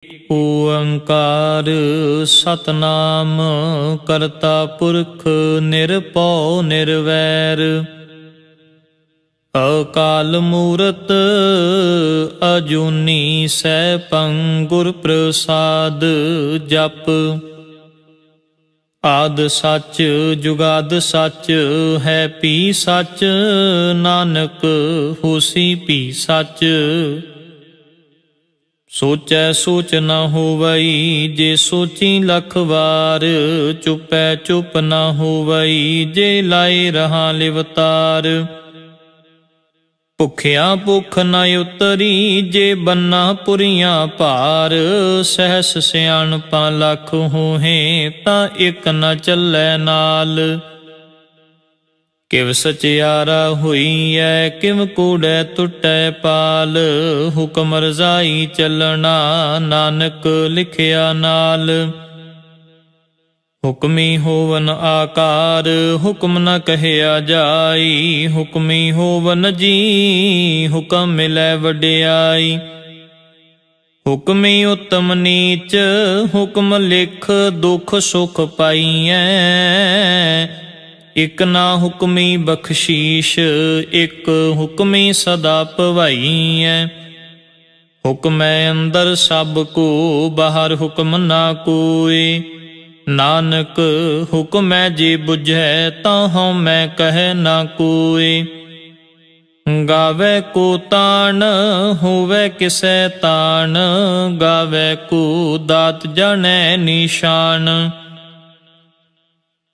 ओंकार सतनाम करता पुरख निरभउ निर्वैर। अकाल मूरत अजूनी सैभं गुर प्रसाद जप। आद सच जुगाद सच है पी सच, नानक होसी पी सच। सोचै सोच न होवई जे सोची लख वार, चुपै चुप न होवई जे लाए रहा लिवतार। भुखिया भुख न उतरी जे बन्ना पुरियां भार, सहस सियाणपा लख होहे तां एक न चलै नाल। किव सचियारा होई है किव कूड़ै टुटै पाल, हुक्म रजाई चलना नानक लिखिया नाल। हुक्मी होवन आकार हुक्म न कहया जाई, हुक्मी होवन जी हुक्म मिलै वड्याई। हुक्मी उत्तम नीच हुक्म लिख दुख सुख पाईऐ, इक ना हुक्मी बख्शीश इक हुक्मी सदा पवाईऐ। हुक्म अंदर सब को बाहर हुक्म ना कोई, नानक हुक्म जे बुझै तां मैं कह ना कोई। गावे को तान होवे किसै तान, गावे को दात जाने निशान।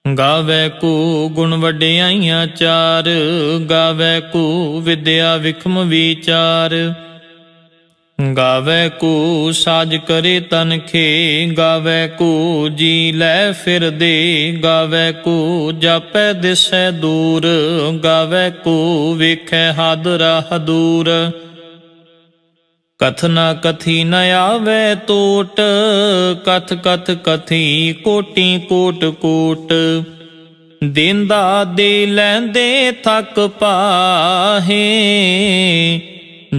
गावे को गुण वड्याइयां चार, गावे को विद्या विखम विचार। गावे को साज करे तनखे, गावे को जी लै फिर दे। गावे को जापै दिसै दूर, गावे को वेखै हद राह दूर। कथ न कथी न आवे टोट, कथ कथ कथी कोटि कोट कोट। देंदा दे लैंदे थक पाहे,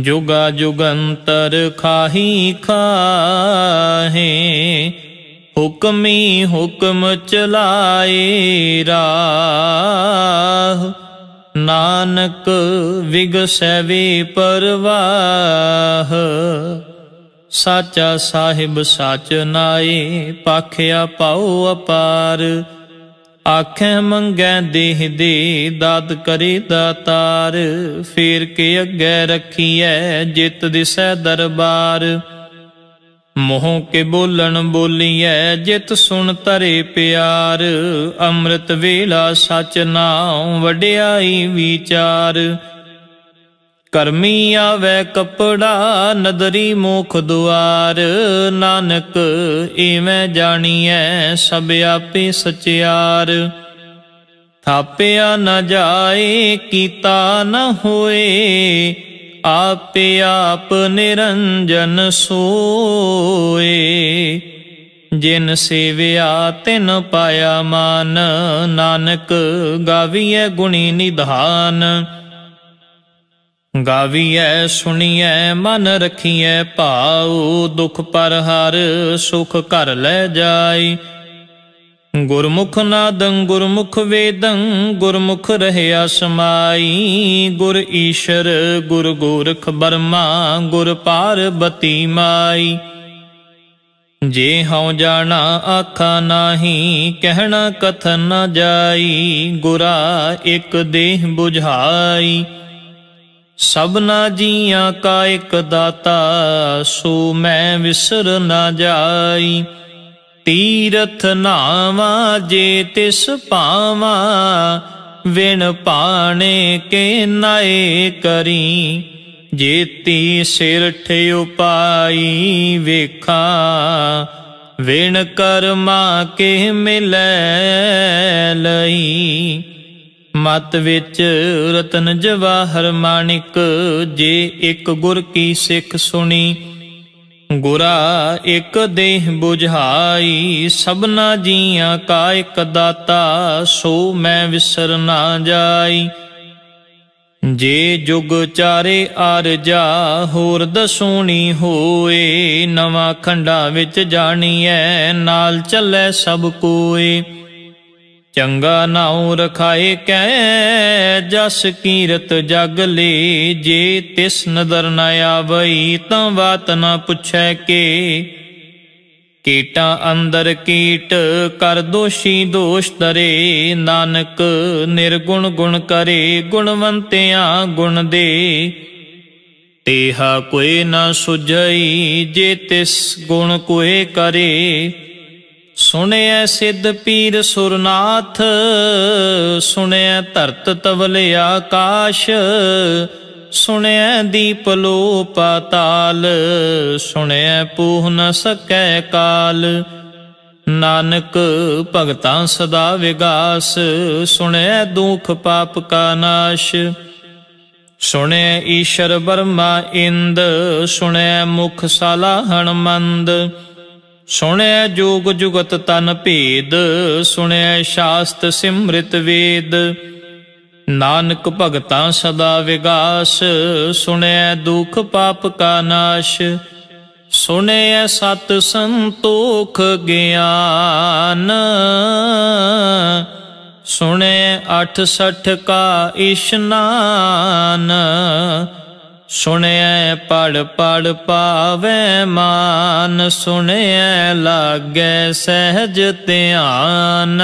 जुगा जुगंतर खाही खाहे। हुक्मी हुक्म चलाए राह, नानक विगसै वे परवाह। साचा साहिब साच नाए, पाखिया पाओ अपार। आखें मंगै देह दे, दात करे दातार। फेर के अग्गै रखिए जित दिसै दरबार। मोह के बोलन बोलिए जित सुन तरे प्यार। अमृत वेला सच नाम वड्याई विचार। करमी आवे कपड़ा नदरी मोख दुआर, नानक इवें जानिए सब आपे सचियार। थापिया न जाए कीता न होए, आपे आप निरंजन सोए। जिन सेविया तिन पाया मान, नानक गाविए गुणी निधान। गाविए सुनिए मन रखिए भाऊ, दुख पर हर सुख कर ले जाई। गुरमुख नादं गुरमुख वेदं, गुरमुख रहया समाई। गुर ईश्वर गुर गोरख बर्मा, गुर पार्वती माई। जे हऊँ जाना आखा नाही, कहना कथन न जाई। गुरा एक देह बुझाई, सबना जियां का एक दाता। सो मैं विसर न जाई। तीरथ नावा जे तिस पावा, विण पाने के नाए करी। जेती सिर ठियो पाई वेखा, विण कर्मा के मिलै लई। मत विच रतन जवाहर माणिक, जे एक गुर की सिख सुनी। गुरा एक देह बुझाई, सबना जियां का एक दाता। सो मैं विसर ना जाई। जे जुग चारे आरजा होर दसूनी होए, नवा खंडा विच जानिए नाल चलै सब कोए। चंगा नाउ रखाए कै जस कीरत जग ले, जे तिस नदर न आवई तां बात न पुछै के। कीटा अंदर कीट कर दोषी दोष तरे, नानक निर्गुण गुण करे गुणवंतियां गुण दे। तेहा कोई न सुझई जे तिस गुण कोई करे, सुनिया सिद्ध पीर सुरनाथ सुनिया धरत तवल आकाश, सुनिया दीप लो पाताल, सुनिया पूह न सकै काल। नानक भगतां सदा विगास, सुनिया दुख पाप का नाश। सुनिया ईश्वर ब्रह्मा इंद, सुनिया मुख सालाहण मंद। सुनिया जोग जुगत तन भेद, सुनिया शास्त सिमृत वेद। नानक भगतां सदा विगास, सुनिया दुख पाप का नाश। सुनिया सत संतोख ज्ञान, सुनिया 68 का इशनान। सुनिया पढ़ पढ़ पावै मान, सुनिया लागै सहज ध्यान।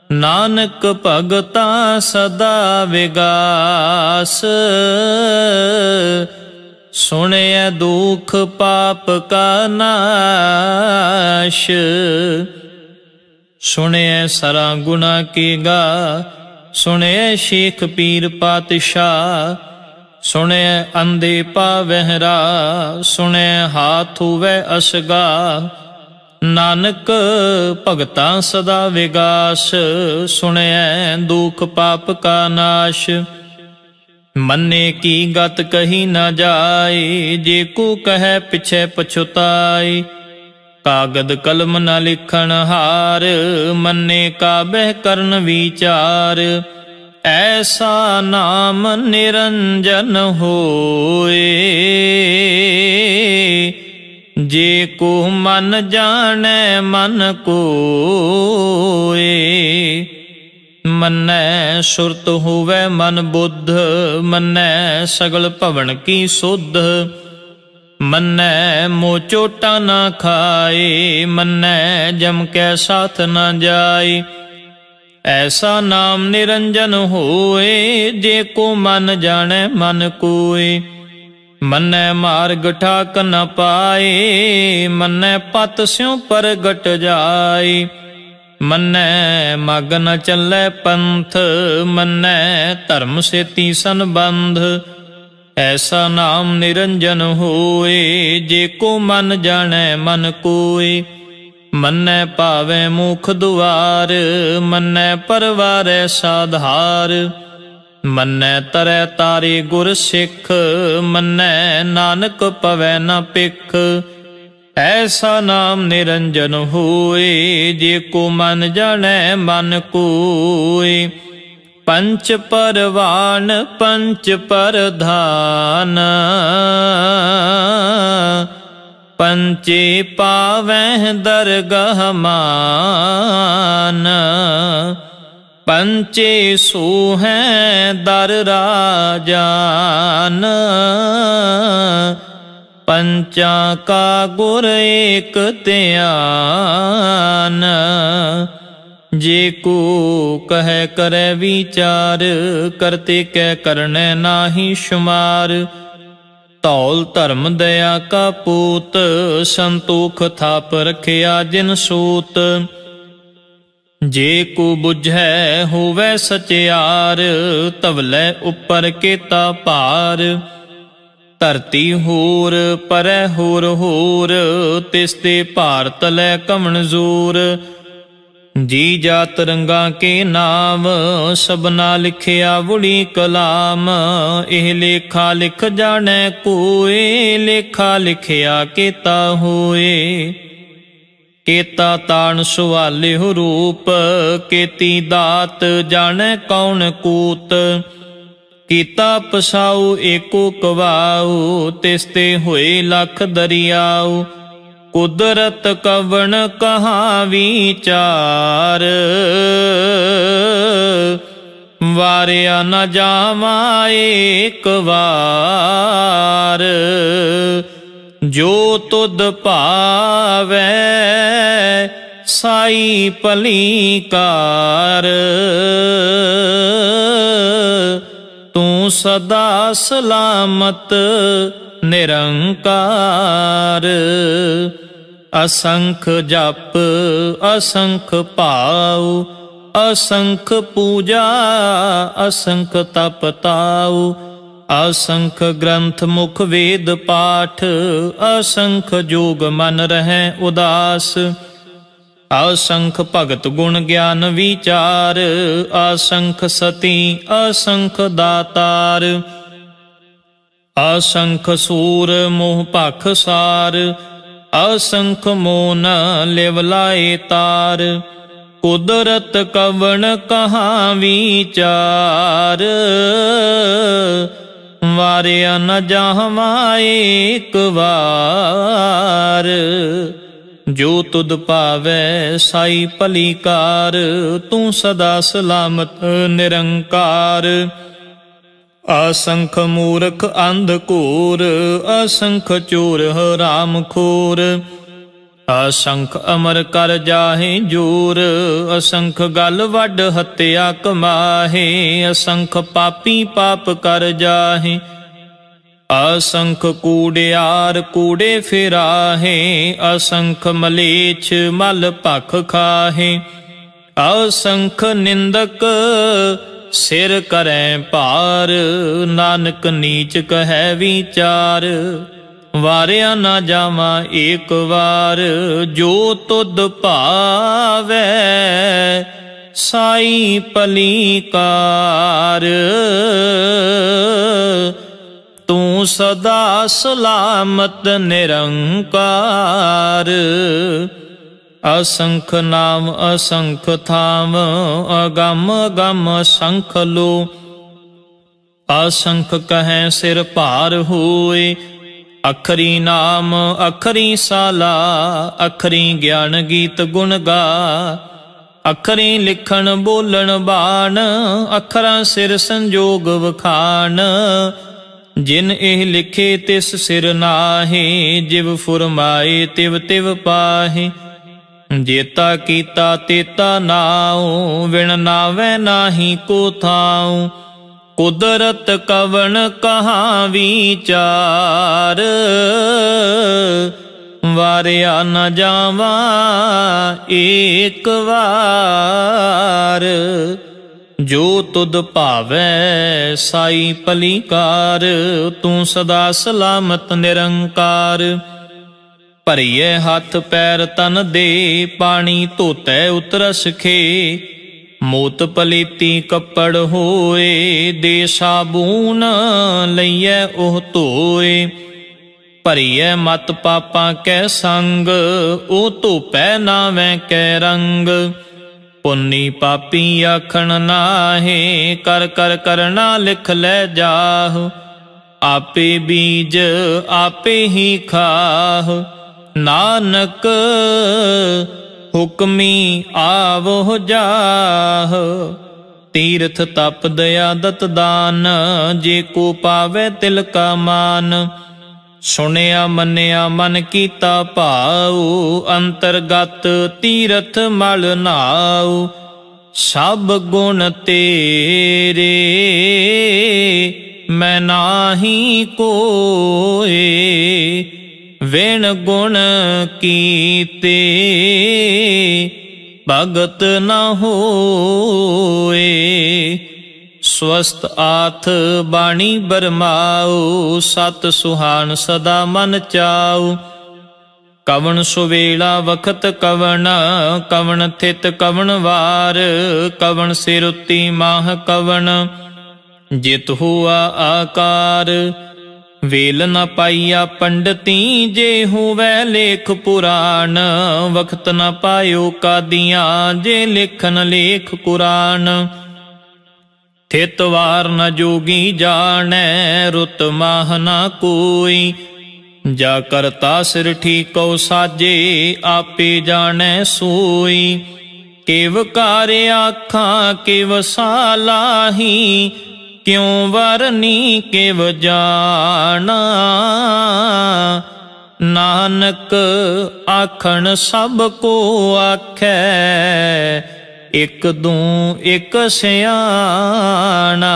नानक भगतां सदा विगास, सुनिया दुख पाप का नाश। सुनिया सरा गुना की गा, सुनिया शेख पीर पातशाह। सुनिया अंधे पावहरा, सुनिया हाथ हुवै असगा। नानक भगतां सदा विगास, सुनिया दुख पाप का नाश। मन्ने की गत कही न जाए, जे को कहे पिछे पछुताए। कागद कलम न लिखन हार, मन्ने का बह करन विचार। ऐसा नाम निरंजन होए, जे को मन जाने मन कोए। मन्नै सुरत हुवै मन बुद्ध, मन्नै सगल भवन की सुध। मन्नै मोह चोटा न खाए, मन्नै जम कै साथ न जाए। ऐसा नाम निरंजन होए, जे को मन जाने मन कोय। मन्नै मार्ग ठाक न पाए, मन्नै पत स्यों परगट जाए। मन्नै मग न चलै पंथ, मन्नै धर्म सेती संबंध। ऐसा नाम निरंजन होए, जे को मन जाने मन कोय। मन्नै पावै मुख दुआर, मन्नै परवारै साधार। मन्नै तरै तारे गुर सिख, मन्नै नानक पवै न पिख। ऐसा नाम निरंजन होए, जे को मन जाने मन कोय। पंच परवान पंच परधान, पंचे पावैं दरगह मान। पंचे सूहैं दर राजान, पंचा का गुर एक ध्यान। जे को कह करे विचार, करते कै करने नाहि शुमार। धौल धर्म दया का पूत, संतोख थाप रखिया जिन सूत। जे को बुझै होवै सचियार, तवलै उपर केता पार। धरती होर परै होर होर, तिसते भार तलै कमन जोर। जी जात रंगा के नाम, सबना लिखिया बुढ़ी कलाम। एह लेखा लिख जाने कोय, लेखा लिखिया केता होए। केता तान सुवाले हो रूप, केती दात जाने कौन कूत। कीता पसाऊ एको कवाऊ, तिसते होए लख दरियाऊ। कुदरत कवन कहाँ विचार, वारिया न जावा एक बार। जो तुद पावै साई पलीकार, तू सदा सलामत निरंकार। असंख जप असंख पाऊ, असंख पूजा असंख तप ताऊ। असंख ग्रंथ मुख वेद पाठ, असंख जोग मन रहै उदास। असंख भगत गुण ज्ञान विचार, असंख सती असंख दातार। असंख सूर मोह पख सार, असंख मोन लिव लाए तार। कुदरत कवन कहाँ विचार, वारिया न जावा एक बार। जो तुद पावै साई पलीकार, तू सदा सलामत निरंकार। असंख मूर्ख अंधकूर, असंख चोर हराम खोर। असंख अमर कर जाहे जोर, असंख गल वड हत्या कमाहे। असंख पापी पाप कर जाहे, असंख कूड़ियार कूड़े फिराहे। असंख मलेच्छ मल भख खाहे। असंख निंदक सिर करै पार, नानक नीच कहे विचार। वारिया न जावा एक बार, जो तुद पावै साई पलीकार। तू सदा सलामत निरंकार। असंख नाम असंख थाम, अगम अगम असंख लो। असंख कहें सिर भार होए, अखरी नाम अखरी साला। अखरी ज्ञान गीत गुण गा, अखरी लिखण बोलन बाण। अखरा सिर संजोग वखान, जिन एह लिखे तिस सिर नाहे। जिव फुरमाए तिव तिव पाहे, जेता कीता तेता नाऊ। विण नावै नाही को थाऊ, कुदरत कवन कहाँ विचार। वारिया न जावा एक बार। जो तुद भावै साई पलीकार, तू सदा सलामत निरंकार। भरिए हाथ पैर तन दे, पानी धोतै उतरस खे। मोत पलीती कपड़ होए, दे साबून लइए ओह धोए। भरिए मत पापा कै संग, ओ धोपै नावै कै रंग। पुन्नी पापी आखण नाहे, कर कर करना लिख लै जाह। आपे बीज आपे ही खाह, नानक हुक्मी आवो जाह। तीर्थ तप दया दत दान, जे को पावै तिल का मान। सुनिया मनिया मन कीता भाऊ, अंतरगत तीरथ मल नाऊ। सब गुण तेरे मैं नाही कोए, विण गुण कीते भगत न होए। स्वस्थ आथ बाणी बरमाओ, सत सुहान सदा मन चाओ। कवन सुवेला वखत कवन, कवन थित कवन वार। कवन सिरुति माह कवन, जित हुआ आकार। वेल न पाइया पंडिती, जे हुवै लेख पुराण। वक्त न पायो कादियाँ, जे लिखन लेख कुरान। थित वार न जोगी जानै, रुत माह न कोई। जा करता सिर ठीकौ साजे, आपे जानै सोई। केव कार आखां केव सालाही, क्यों वरनी केव जाना। नानक आखन सब को आखै, एक दूं एक सियाणा।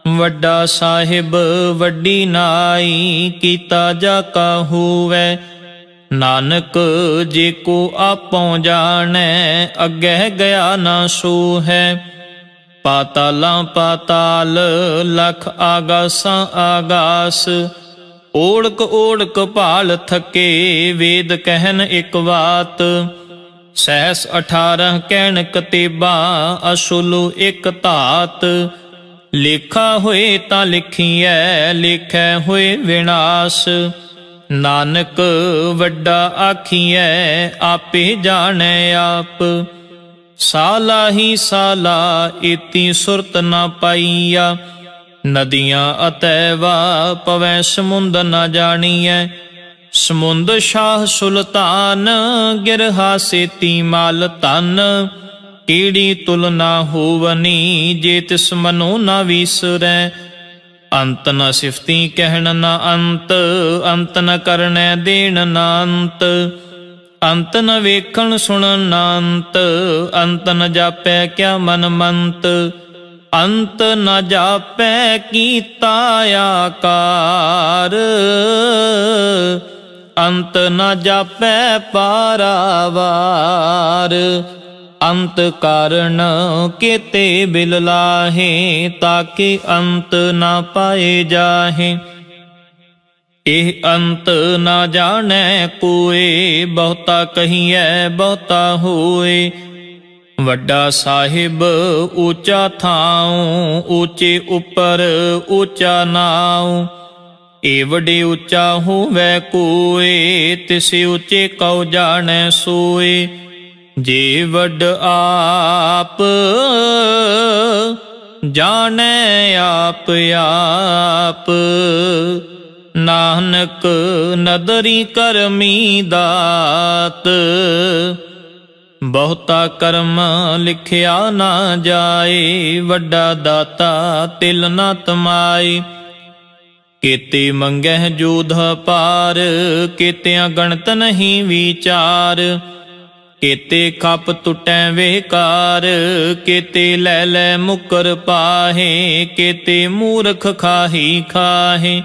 वड्डा साहिब वड्डी नाई, कीता जाका होवै। नानक जे को आपों जानै, अग्गै गया ना सो है। पातालां पाताल लख आगासां आगास, ओढ़क ओढ़क भाल थके, वेद कहन एक बात। सहस 18 कहन कतेबा, असुलु एक धात। लेखा होए तां लिखिए, लेखै होए विनाश। नानक वड्डा आखिए, आपे जानै आप। साला ही साला इति सुरत न पाईया, नदियां अतैवा पवै समुंद न जानिए। समुंद शाह सुल्तान, गिरहा सेती माल तन। केड़ी तुलना होवनी, जे तिस मनो न विसरै। अंत न सिफती कहन न अंत, अंत न करनै देन न अंत। अंत न वेखण सुनन न अंत, अंत न जापै क्या मन मंत। अंत न जापै कीता आकार, अंत न जापै पारावार। अंत कारण केते बिल लाहे, ताके अंत न पाए जाहे। एह अंत न जानै कोय, बहुता कहिए बहुता होए। वड्डा साहिब ऊंचा थाऊं, ऊंचे उपर ऊंचा नाऊं। एवडे ऊंचा होवै कोय, तिसे ऊंचे कौ जानै सोए। जे वड आप जानै आप आप, नानक नदरी करमी दात। बहुता कर्म लिखिया ना जाए, वड्डा दाता तिल न तमाए। केते मंगह जोध पार, केतिया गणत नहीं विचार। केते खप टुटै वेकार, केते लै लै मुकर पाहे। केते मूर्ख खाही खाहे,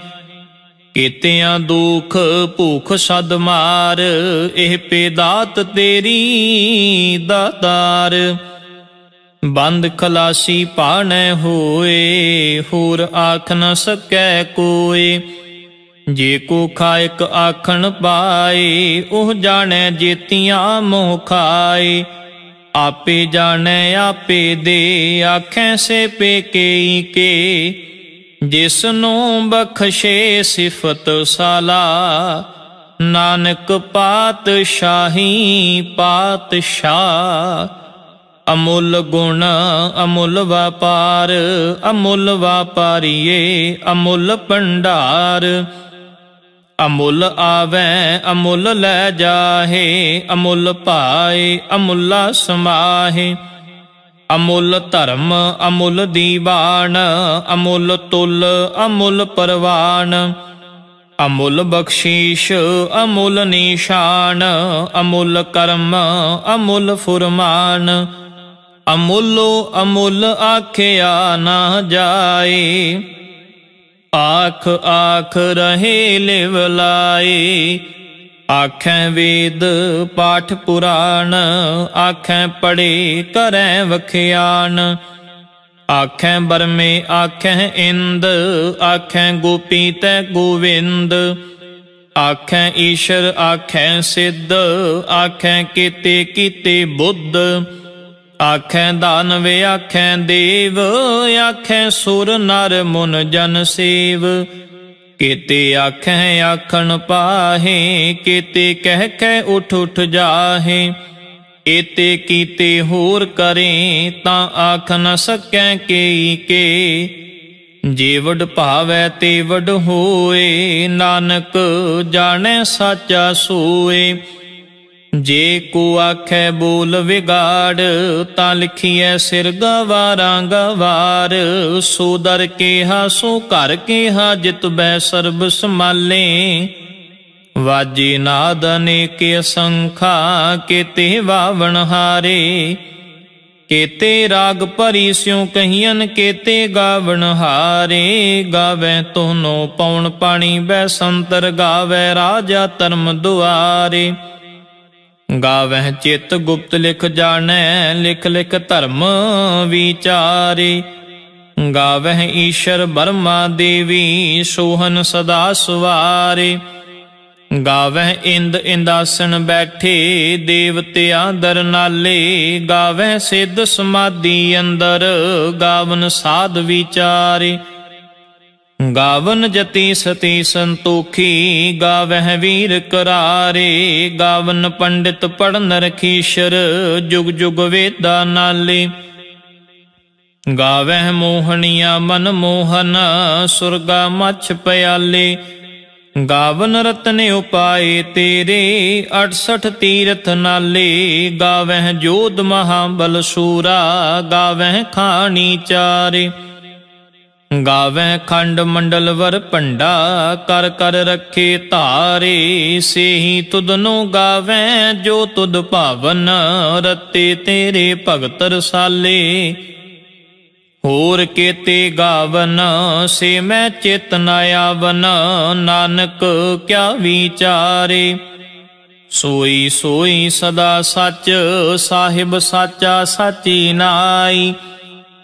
केतिया दुख भूख सद मार। एह पे दात तेरी दातार। बंद खलासी पानै होए, होर आख न सकै कोय। जे को खायक आखन पाए, ओह जानै जेतियां मोह खाए। आपे जानै आपे दे, आखै से पेके के। जिसनो बख्शे सिफत साला, नानक पातशाही पातशाह। अमुल गुण अमुल व्यापार, अमुल व्यापारिये अमुल भंडार। अमुल आवे अमुल लै जाहे, अमुल पाए अमुला समाहे। अमुल धर्म अमुल दीवान, अमुल तुल अमुल परवान। अमुल बख्शीश अमुल निशान, अमुल कर्म अमुल फुरमान। अमुलो अमुल आख्या ना जाए, आख आख रहे लिवलाए। आखें वेद पाठ पुराण, आखें पढ़े करें वख्यान। आखें बरमे आखें इंद, आखें गोपी तै गोविंद। आखें ईश्वर आखें सिद्ध, आखें केते कीते बुद्ध। आखें दानव आखें देव, आखें सुर नर मुन जन सेव। केते आखें आखन पाहे, केते कह के उठ उठ जाहे। एते कीते होर करें तां आख न सकै केई के। जे वड भावै ते वड होए नानक जाने साचा सोए। जे को आखै बोल विगाड़ तां लिखिए सिर गवारा गवार। सो दर केहा सो घर केहा जित बै सर्ब संभाले। वाजे नाद अनेक असंखा केते वावण हारे। केते राग भरी स्यों कहियन केते गावण हारे। गावे तोनो पौन पाणी बैसंतर गावे राजा धर्म दुआरे। गावह चित गुप्त लिख जानै लिख लिख धर्म विचारे। गावह ईश्वर ब्रह्मा देवी सोहन सदा सवारे। गावह इंद इंदासन बैठे देवतिया दर नाले। गावह सिद्ध समाधि अंदर गावन साध विचारे। गावन जति सती संतोखी गावह वीर करारे। गावन पंडित पढ़न रखीशर जुग जुग वेदा नाले। गावह मोहनिया मन मोहन सुरगा मछ प्याले। गावन रत्न उपाय तेरे 68 तीरथ नाले। गावह जोध महाबल सूरा गावह खानी चारे। गावह खंड मंडल वर पंडा कर कर रखे तारे। से ही तुदनो गावह जो तुद पावन रते तेरे भगत रसाले। होर केते गावन से मैं चेतना आवन। नानक क्या विचारे। सोई सोई सदा सच साहिब साचा साची नाई।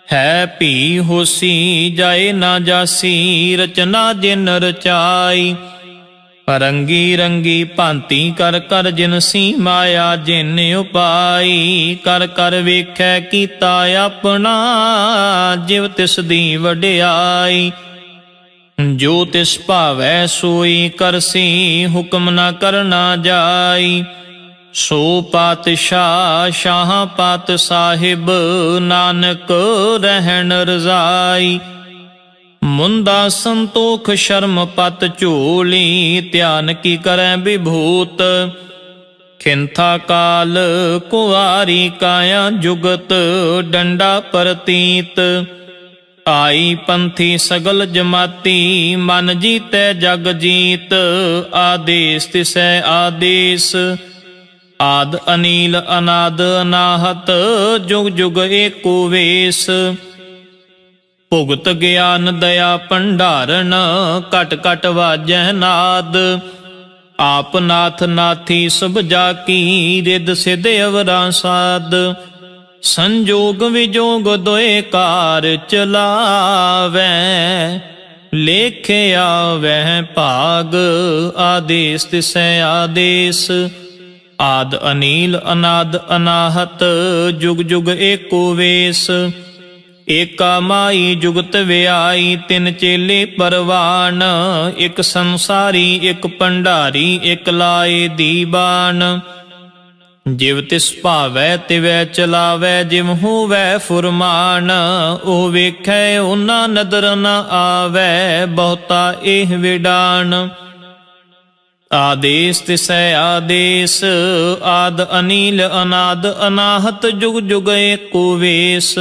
है भी होसी जाए ना जासी रचना जिन रचाई। रंगी रंगी भांति कर कर जिनसी माया जिन उपाई। कर कर वेखै कीता अपना जिव तिस दी वड्याई। जो तिस भावै सोई करसी हुक्म न करना जाई। सो पातशाह शाह पात साहिब नानक रहन रजाई। मुंदा संतोख शर्म पत झोली ध्यान की करै विभूत। खिंथा काल कुआरी काया जुगत डंडा प्रतीत। आई पंथी सगल जमाती मन जीतै जग जीत। आदेश तिसै आदेश आद अनील अनाद अनाहत जुग जुग एको वेश। भुगत ज्ञान दया भंडारण कट कट वाजै नाद। आप नाथ नाथी सब जाकी रिद सिध अवरा साध। संजोग विजोग दोए कार चलावै लेखे आवै भाग। आदेश तिसै आदेश आद अनील अनाद अनाहत जुग जुग एको वेश। एका माई जुगत व्याई तिन चेले परवान। एक संसारी एक भंडारी एक लाए दीवान। जिव तिस भावै तिवै चलावै जिव होवै फुरमान। ओ वेखै ओना नदर न आवै बहुता एह विडान। आदेश तिसै आदेश आद अनील अनाद अनाहत जुग जुग एको वेश।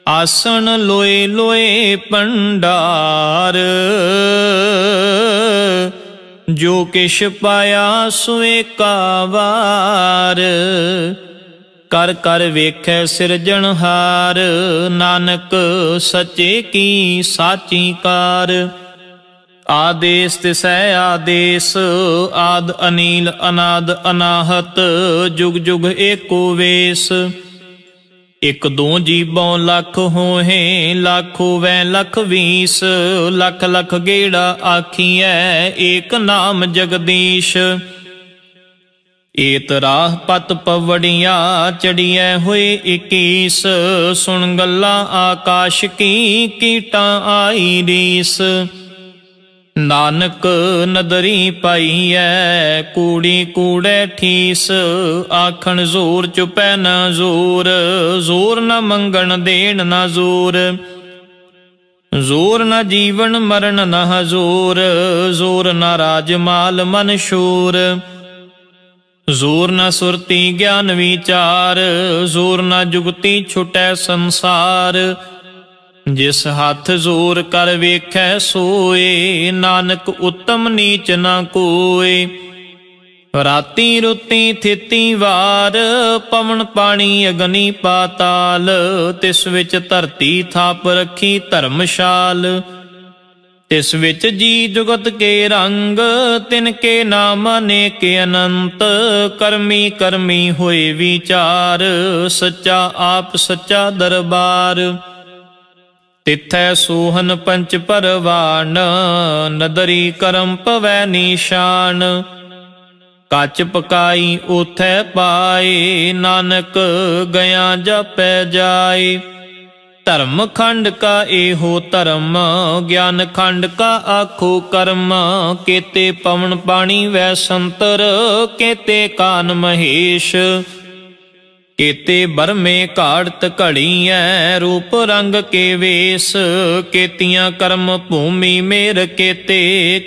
आसन लोए लोए भंडार जो किश पाया सोए कावार। कर कर वेखै सिरजनहार नानक सचे की साची कार। आदेश तिसै आदेश आद अनील अनाद अनाहत जुग जुग एको वेश। एक दो जीबों लख होहे लाख होवै लख 20। लख लख गेड़ा आखिए एक नाम जगदीश। एत राह पत पवड़िया चढ़िए हुए 21। सुन गल्ला आकाश की कीटा आई रीस। नानक नदरी पाईऐ कूड़ी कूड़े ठीस, आखन जोर चुपै न जोर, जोर न मंगण देण न जोर, जोर न जीवन मरण न हजूर, जोर न राजमाल मन शूर, जोर न सुरती ज्ञान विचार, जोर न जुगती छुटै संसार, जिस हाथ जोर कर वेखै सोए, नानक उत्तम नीच न कोय, राती रुती थिती वार, पवन पानी अग्नि पाताल, तिस विच धरती थाप रखी धर्मशाल, तिस विच जी जुगत के रंग, तिनके नाम अनेक अनंत, करमी करमी होए विचार, सच्चा आप सच्चा दरबार, तिथै सोहन पंच परवान, नदरी करम पवै निशान, कच पकाई उथै पाए, नानक गया जपै जाए, धर्म खंड का एहो धर्म, ज्ञान खंड का आखो कर्म, केते पवन पानी वै संतर, केते कान महेश, केते बरमे घाड़त घड़ीऐ, रूप रंग के वेश, केतियां कर्म भूमि मेर केते,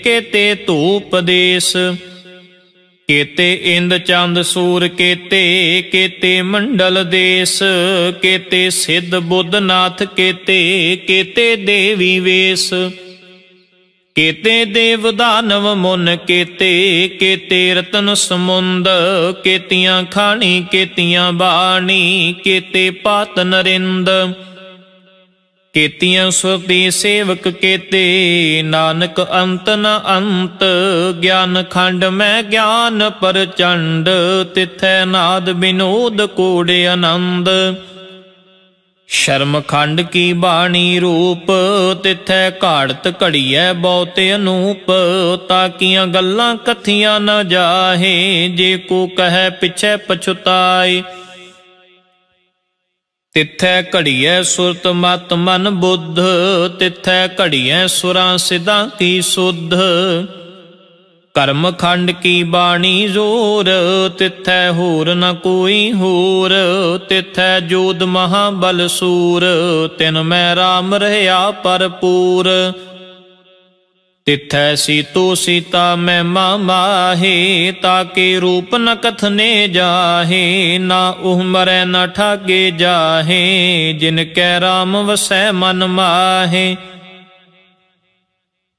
केते धूप देश, केते इंद चंद सूर केते, केते मंडल देश, केते सिद्ध बुद्ध नाथ केते, केते देवी वेश, केते देव दानव मुन केते, केते रतन समुंद, केतियां खानी केतियां बाणी, केते पात नरिंद, केतियां सुरती सेवक केते, नानक अंत न अंत, ज्ञान खंड में ज्ञान प्रचंड, तिथै नाद विनोद कोड़े आनंद, शर्म खंड की बाणी रूप, तिथै घाड़त घड़ीऐ बहुत अनूप, ताकियां गल्लां कथियां न जाहे, जे को कहे पिछै पछुताए, तिथै घड़ीऐ सुरत मत मन बुद्ध, तिथै घड़ीऐ सुरां सिद्धां की सुध, कर्म खंड की बाणी जोर, तिथै होर न कोई होर, तिथै जोध महाबल सूर, तिन मैं राम रहया भरपूर, तिथै सीतो सीता महिमा माहे, ताके रूप न कथने जाहे, ना उह मरै न ठागे जाहे, जिनकै राम वसै मन माहे,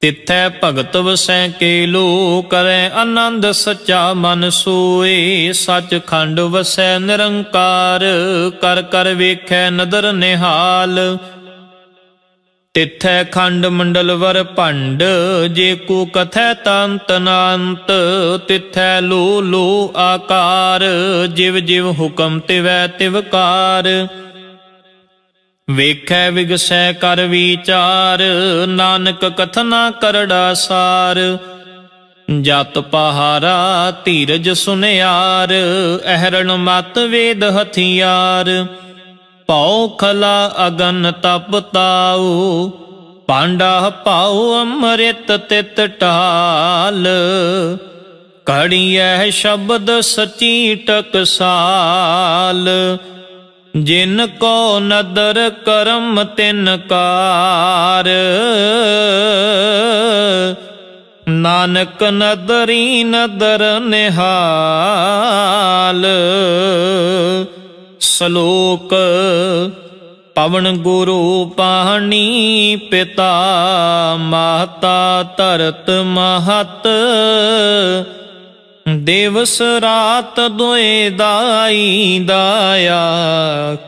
तिथै भगत वसै के लो, करै आनंद सच्चा मन सोए, सच खंड वसै निरंकार, कर कर वेखै नदर निहाल, तिथै खंड मंडल वर भंड, जे को कथै तंत नांत, तिथै लो लो आकार, जिव जिव हुकम तिवै तिवकार, वेखै विगसै कर विचार, नानक कथना करड़ा सार, जत पहारा धीरज सुनियार, अहरण मत वेद हथियार, पौ खला अगन तप ताऊ, पांडा पाओ अमृत तित टाल, कड़ियै शब्द सची टकसाल, जिन को नदर करम तिन कार, नानक नदरी नदर निहाल, श्लोक पवन गुरु पानी, पिता माता तरत महत, दिवस रात दोए दाई दाया,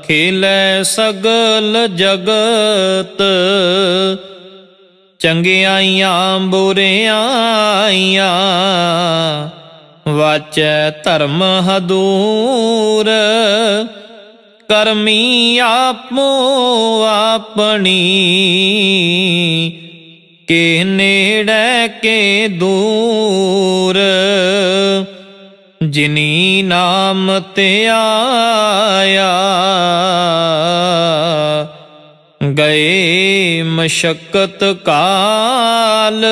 खेलै सगल जगत, चंगियाइयां बुरियाइयां, वाचै धर्म हदूर, करमी आपो अपनी, के नेड़े के दूर, जिनी नाम ते आया, ਗਏ ਮਸ਼ੱਕਤ ਕਾਲ,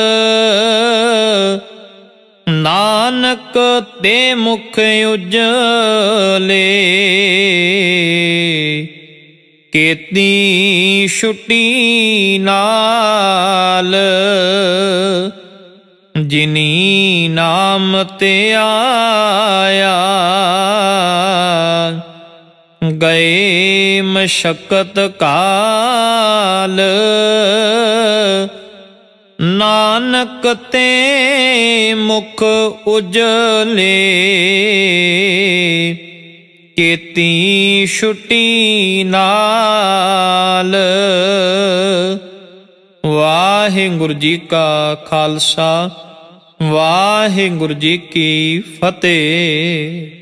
ਨਾਨਕ ਤੇ ਮੁਖ ਉਜਲੇ, ਕੀਤੀ ਛੁਟੀ ਨਾਲ, ਜਿਨੀ ਨਾਮ ਤੇ ਆਇਆ। ਗਏ ਮਸ਼ੱਕਤ ਕਾਲ, ਨਾਨਕ ਤੇ ਮੁਖ ਉਜਲੇ, ਕੀਤੀ ਛੁਟੀ ਨਾਲ। ਵਾਹਿਗੁਰੂ ਜੀ ਕਾ ਖਾਲਸਾ, ਵਾਹਿਗੁਰੂ ਜੀ ਕੀ ਫਤਿਹ।